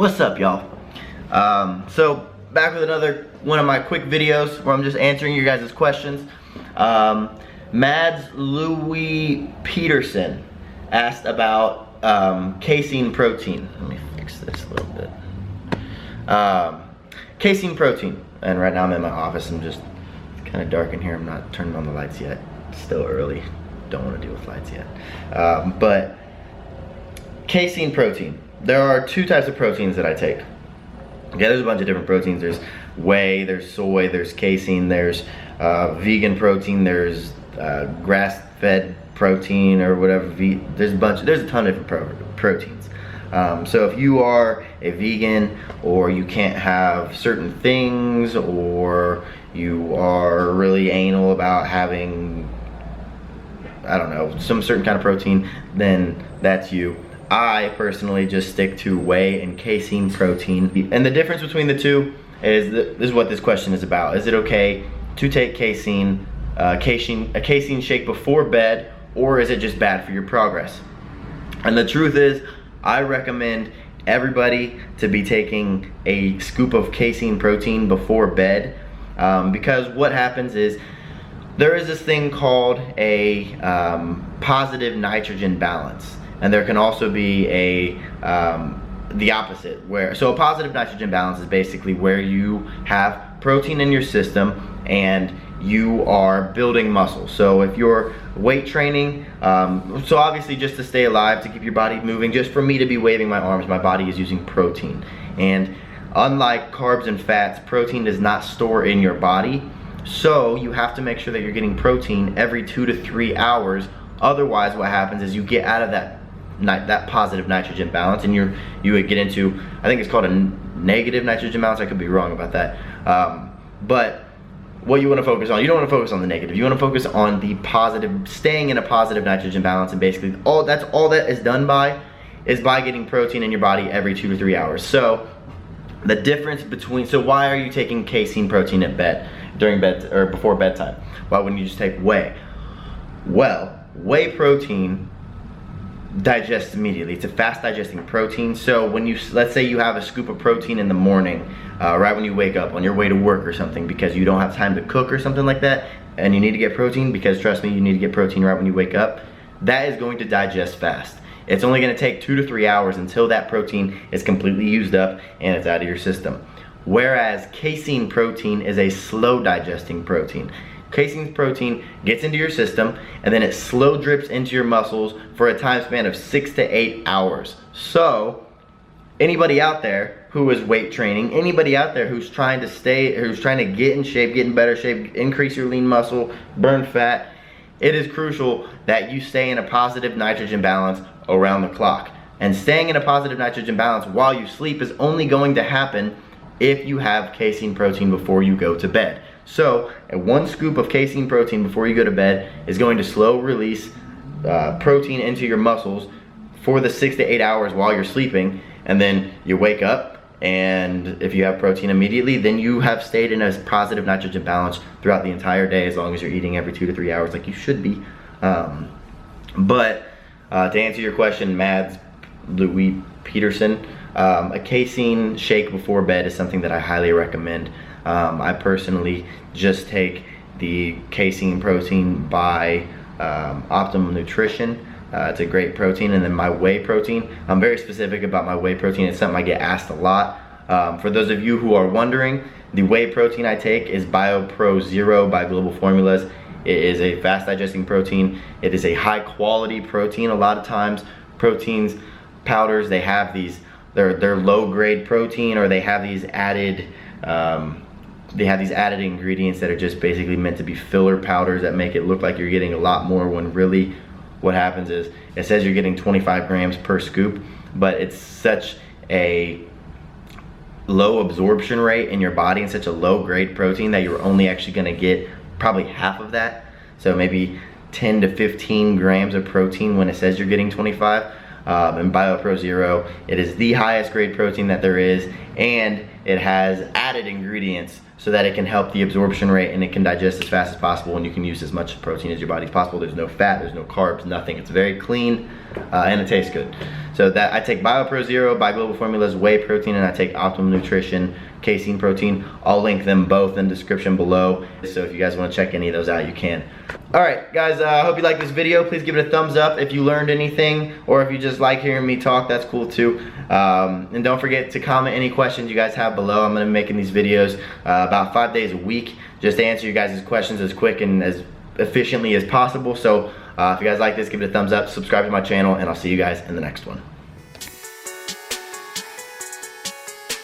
What's up, y'all? So back with another one of my quick videos where I'm just answering your guys' questions. Mads Louis Peterson asked about casein protein. Let me fix this a little bit. Casein protein, and right now I'm in my office. It's kind of dark in here. I'm not turning on the lights yet. It's still early. Don't want to deal with lights yet. But casein protein. There are two types of proteins that I take. Okay, there's a bunch of different proteins. There's whey, there's soy, there's casein, there's vegan protein, there's grass-fed protein or whatever. There's a ton of different proteins. So if you are a vegan, or you can't have certain things, or you are really anal about having, I don't know, some certain kind of protein, then that's you. I personally just stick to whey and casein protein. And the difference between the two is this is what this question is about. Is it okay to take casein, a casein shake before bed, or is it just bad for your progress? And the truth is, I recommend everybody to be taking a scoop of casein protein before bed, because what happens is there is this thing called a positive nitrogen balance. And there can also be the opposite, so a positive nitrogen balance is basically where you have protein in your system and you are building muscle. So if you're weight training, so obviously just to stay alive, to keep your body moving, just for me to be waving my arms, my body is using protein. And unlike carbs and fats, protein does not store in your body. So you have to make sure that you're getting protein every 2 to 3 hours. Otherwise, what happens is you get out of that positive nitrogen balance, and you would get into, I think it's called a negative nitrogen balance. I could be wrong about that. But what you want to focus on, you don't want to focus on the negative. You want to focus on the positive, staying in a positive nitrogen balance, and basically all that is done by getting protein in your body every 2 to 3 hours. So the difference between, so why are you taking casein protein at bed, during bed, or before bedtime? Why wouldn't you just take whey? Well, whey protein digests immediately. It's a fast digesting protein. So when let's say you have a scoop of protein in the morning, right when you wake up on your way to work or something, because you don't have time to cook or something like that, and you need to get protein, because trust me, you need to get protein right when you wake up, that is going to digest fast. It's only going to take 2 to 3 hours until that protein is completely used up and it's out of your system. Whereas casein protein is a slow digesting protein. Casein protein gets into your system and then it slow drips into your muscles for a time span of 6 to 8 hours. So anybody out there who is weight training, anybody out there who's trying to get in shape, get in better shape, increase your lean muscle, burn fat, it is crucial that you stay in a positive nitrogen balance around the clock. And staying in a positive nitrogen balance while you sleep is only going to happen if you have casein protein before you go to bed. So, one scoop of casein protein before you go to bed is going to slow release protein into your muscles for the 6 to 8 hours while you're sleeping, and then you wake up, and if you have protein immediately, then you have stayed in a positive nitrogen balance throughout the entire day, as long as you're eating every 2 to 3 hours like you should be. But to answer your question, Mads Louis Peterson, a casein shake before bed is something that I highly recommend. I personally just take the casein protein by Optimum Nutrition. It's a great protein. And then my whey protein, I'm very specific about my whey protein. It's something I get asked a lot. For those of you who are wondering, the whey protein I take is BioPro Zero by Global Formulas. It is a fast digesting protein. It is a high quality protein. A lot of times proteins, powders, they have these, they're low grade protein, or they have these added ingredients that are just basically meant to be filler powders that make it look like you're getting a lot more, when really what happens is it says you're getting 25 grams per scoop, but it's such a low absorption rate in your body and such a low grade protein that you're only actually going to get probably half of that. So maybe 10 to 15 grams of protein when it says you're getting 25. And BioPro Zero, it is the highest grade protein that there is, and it has added ingredients so that it can help the absorption rate and it can digest as fast as possible, and you can use as much protein as your body's possible. There's no fat, there's no carbs, nothing. It's very clean and it tastes good. So that I take BioPro Zero by Global Formulas whey protein, and I take Optimum Nutrition casein protein. I'll link them both in the description below. So if you guys want to check any of those out, you can. All right, guys, I hope you like this video. Please give it a thumbs up if you learned anything, or if you just like hearing me talk, that's cool too. And don't forget to comment any questions you guys have below. I'm gonna be making these videos about 5 days a week, just to answer you guys' questions as quick and as efficiently as possible. So if you guys like this, give it a thumbs up, subscribe to my channel, and I'll see you guys in the next one.